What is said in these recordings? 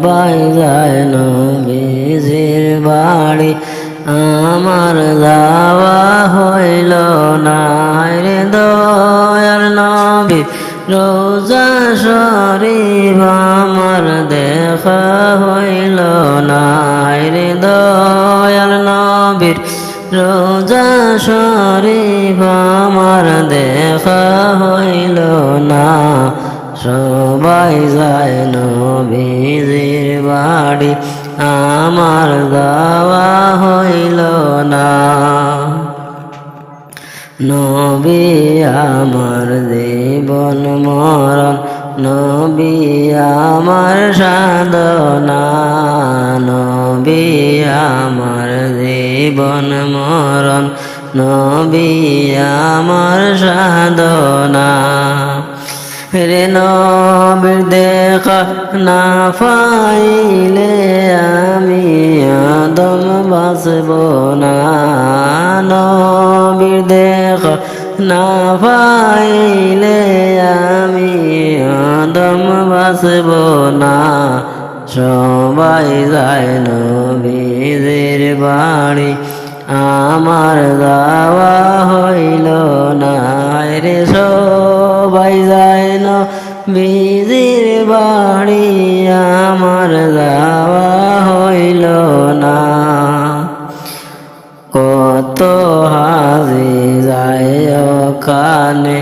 সবাই যায় নবীজির বাড়ি আমার যাওয়া হইল না রে দয়াল নবী রোজা শরীফ আমার দেখা হইল না রে দয়াল নবীর রোজা শরীফ আমার দেখা হইল না সবাই যায় নবীজির বাড়ি আমার যাওয়া হইল না নবী আমার জীবন মরণ নবী আমার সাধনা নবী আমার জীবন মরণ নবী আমার সাধনা রে নবীর দেখা না পাইলে আমি আদম বাঁচব না নবীর দেখা না পাইলে আমি আদম বাঁচব না সবাই যায় নবীজির বাড়ি আমার যাওয়া হইল না রে সবাই যায় নবীজির বাড়ি আমার যাওয়া হইল না কত হাজি যায় ওখানে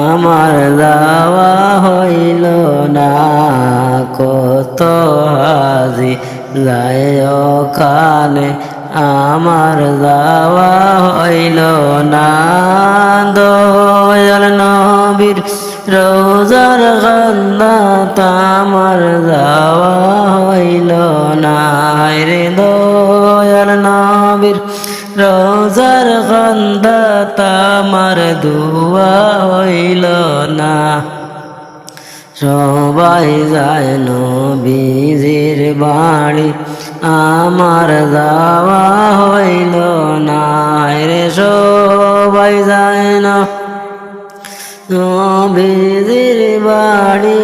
আমার যাওয়া হইল না কত হাজি যায় ওখানে আমার যাওয়া হইল না দয়াল নবীর রোজার গন্ধাত আমার যাওয়া হইল না রে দয়াল নবীর রোজার গন্ধাত আমার দুয়া হইল না সবাই যায় নবীজির বাড়ি আমার যাওয়া হইল না রে সবাই যায় নবীজির বাড়ি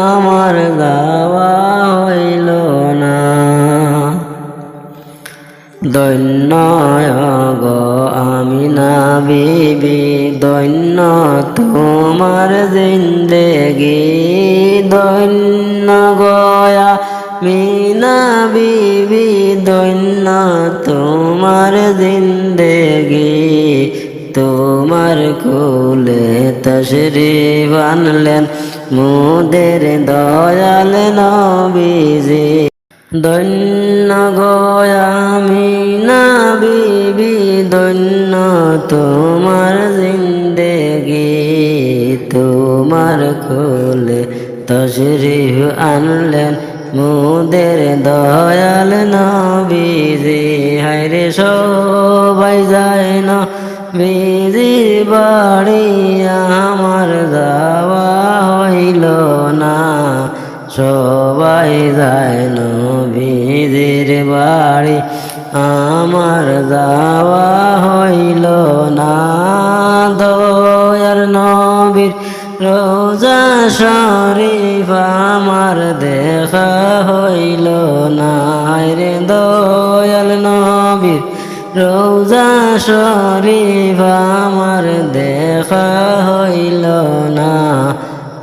আমার যাওয়া হইল না ধন্য গো আমিনা বিবি ধন্য তোমার জিন্দেগি ধন্য গয়া মিনা বিবি ধন্য তোমার জিন্দেগি তোমার কোলে তশরিফ আনলেন মোদের দয়াল নবীজি ধন্য গয়া মিনা বিবি ধন্য তোমার জিন্দেগি তোমার কোলে তশরিফ আনলেন মোদের দয়াল নবীজি হায়রে সবাই যায় নবীজির বাড়ি আমার যাওয়া হইল না সবাই যায় নবীজির বাড়ি আমার যাওয়া হইল না দয়াল নবীর রোজা শরীফ আমার দেখা হইল না রে দয়াল নবীর রোজা শরীফ আমার দেখা হইল না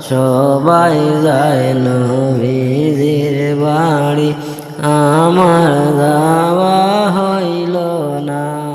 সবাই যায় নবীজির বাড়ি আমার যাওয়া হইল না।